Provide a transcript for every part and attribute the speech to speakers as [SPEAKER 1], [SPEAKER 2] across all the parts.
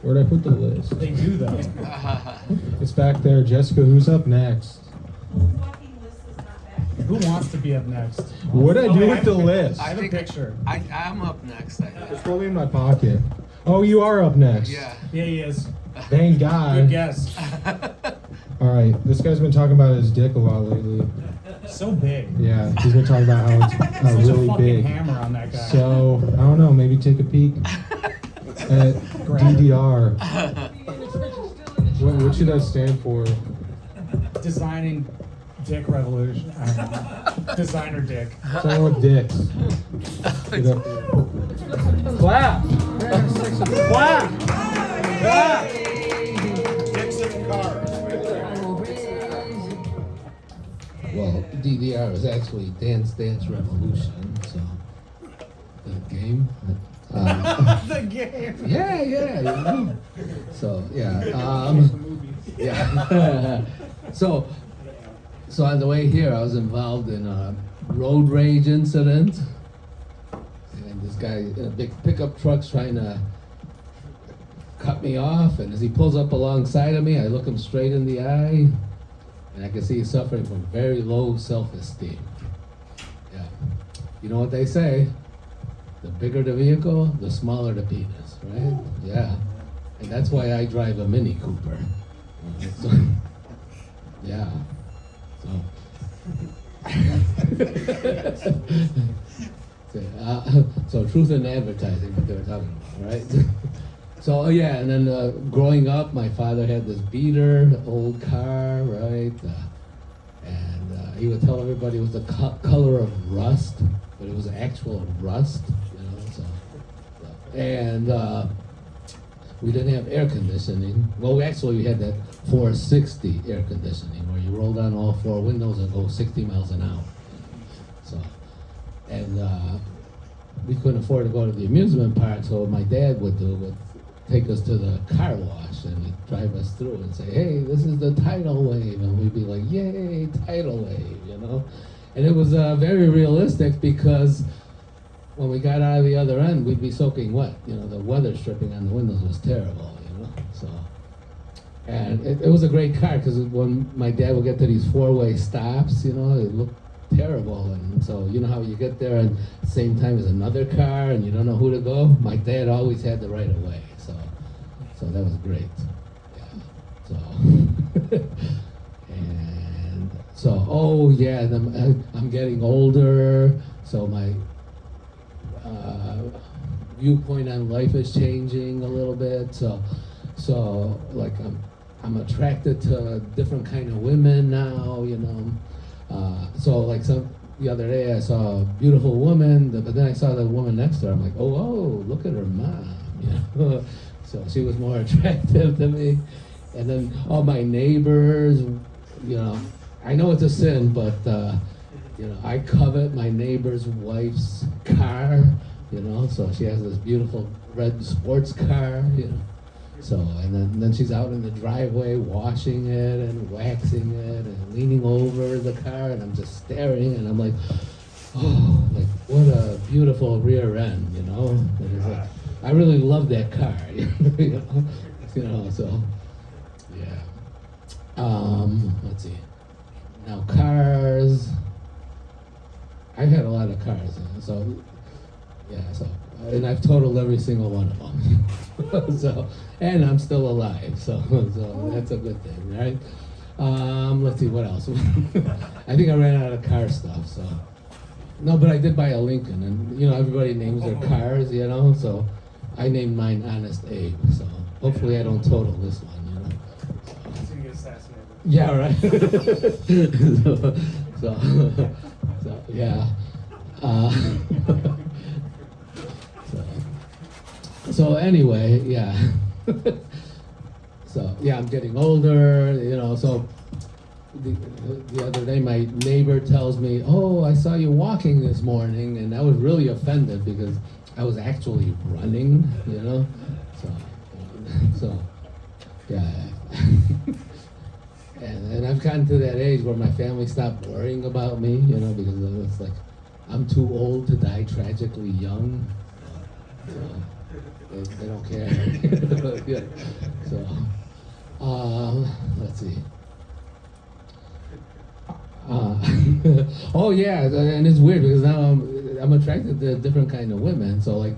[SPEAKER 1] Where'd I put the list?
[SPEAKER 2] They do though.
[SPEAKER 1] It's back there. Jessica, who's up next?
[SPEAKER 2] Who wants to be up next?
[SPEAKER 1] What'd I do
[SPEAKER 2] Okay,
[SPEAKER 1] with the list?
[SPEAKER 2] I have a picture.
[SPEAKER 3] I'm up next, I think.
[SPEAKER 1] It's probably in my pocket. Oh, you are up next.
[SPEAKER 3] Yeah.
[SPEAKER 2] Yeah, he is.
[SPEAKER 1] Thank God.
[SPEAKER 2] Good guess.
[SPEAKER 1] All right, this guy's been talking about his dick a lot lately.
[SPEAKER 2] So big.
[SPEAKER 1] Yeah, he's been talking about how it's
[SPEAKER 2] Such
[SPEAKER 1] really
[SPEAKER 2] a fucking
[SPEAKER 1] big.
[SPEAKER 2] hammer on that guy.
[SPEAKER 1] So, I don't know, maybe take a peek at DDR. What should that stand for?
[SPEAKER 2] Designing dick revolution. I don't know. Designer dick.
[SPEAKER 1] Something with dicks. Clap! Clap! Clap!
[SPEAKER 4] Dicks in the car.
[SPEAKER 5] Well, DDR is actually Dance Dance Revolution, so the game.
[SPEAKER 2] The game.
[SPEAKER 5] Yeah, you know. So yeah, yeah. So on the way here, I was involved in a road rage incident, and this guy in a big pickup truck's trying to cut me off, and as he pulls up alongside of me, I look him straight in the eye, and I can see he's suffering from very low self-esteem. Yeah, you know what they say? The bigger the vehicle, the smaller the penis, right? Yeah, and that's why I drive a Mini Cooper. So, yeah. So truth in advertising, what they were talking about, right? So yeah, and then growing up, my father had this beater, old car, right? And he would tell everybody it was the color of rust, but it was actual rust, you know. And we didn't have air conditioning. Well, we had that 460 air conditioning, where you roll down all four windows and go 60 miles an hour. So, and we couldn't afford to go to the amusement park, so what my dad would take us to the car wash, and he'd drive us through and say, hey, this is the tidal wave, and we'd be like, yay, tidal wave, you know? And it was very realistic, because when we got out of the other end, we'd be soaking wet. You know, the weather stripping on the windows was terrible, you know? So, and it was a great car, because when my dad would get to these four-way stops, you know, it looked terrible. And so, you know how you get there and at the same time as another car and you don't know who to go? My dad always had the right of way, so that was great. Yeah, so, and so, oh yeah, and I'm getting older, so my viewpoint on life is changing a little bit. So like I'm attracted to different kind of women now, you know. So like the other day I saw a beautiful woman, but then I saw the woman next to her. I'm like, oh, look at her mom, you know. So she was more attractive to me. And then all my neighbors, you know, I know it's a sin, but you know, I covet my neighbor's wife's car, you know. So she has this beautiful red sports car, you know. So, and then she's out in the driveway washing it and waxing it and leaning over the car, and I'm just staring, and I'm like, oh, like what a beautiful rear end, you know. And it's like, I really love that car, you know. So, yeah. Let's see. Now cars. I've had a lot of cars, so yeah. So, and I've totaled every single one of them. So, and I'm still alive, so that's a good thing, right? Let's see, what else? I think I ran out of car stuff, so. No, but I did buy a Lincoln, and you know, everybody names their cars, you know, so I named mine Honest Abe, so hopefully I don't total this one, you know.
[SPEAKER 2] He's gonna get assassinated.
[SPEAKER 5] Yeah, right. so yeah. So anyway, yeah. So yeah, I'm getting older, you know. So the other day, my neighbor tells me, "Oh, I saw you walking this morning," and I was really offended because I was actually running, you know. So yeah. And I've gotten to that age where my family stopped worrying about me, you know, because it's like I'm too old to die tragically young. They don't care. Yeah. So, let's see. Oh yeah, and it's weird because now I'm attracted to different kind of women. So like,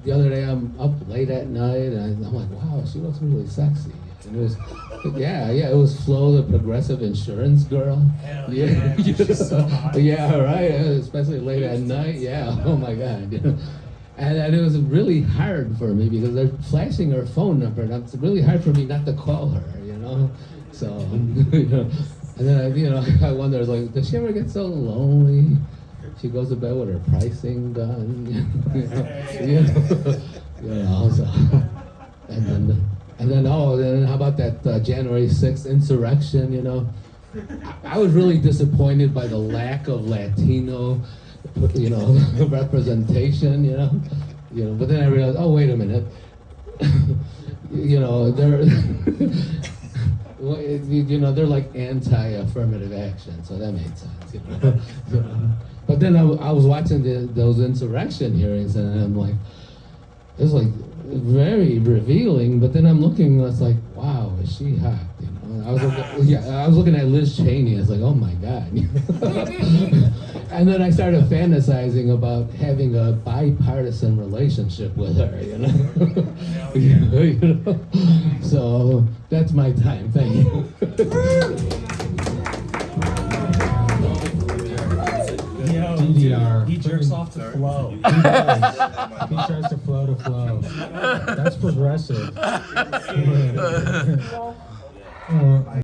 [SPEAKER 5] the other day I'm up late at night and I'm like, wow, she looks really sexy. And it was, it was Flo, the progressive insurance girl.
[SPEAKER 2] Hell yeah, she's so hot.
[SPEAKER 5] Yeah, right. Especially late at night. Yeah. Oh my God. And it was really hard for me because they're flashing her phone number, and it's really hard for me not to call her. So, and then I wonder, like, does she ever get so lonely? She goes to bed with her pricing done. So, and then how about that January 6th insurrection? I was really disappointed by the lack of Latino, representation. But then I realized, oh wait a minute, they're. They're like anti-affirmative action, so that made sense. But then I was watching those insurrection hearings, and I'm like, it's like very revealing. But then I'm looking, it's like, wow, is she hot? I was looking at Liz Cheney. It's like, oh my God. And then I started fantasizing about having a bipartisan relationship with her. So that's my time. Thank you.
[SPEAKER 1] DDR.
[SPEAKER 2] He jerks off to Flo.
[SPEAKER 1] He tries to flow to flow. That's progressive.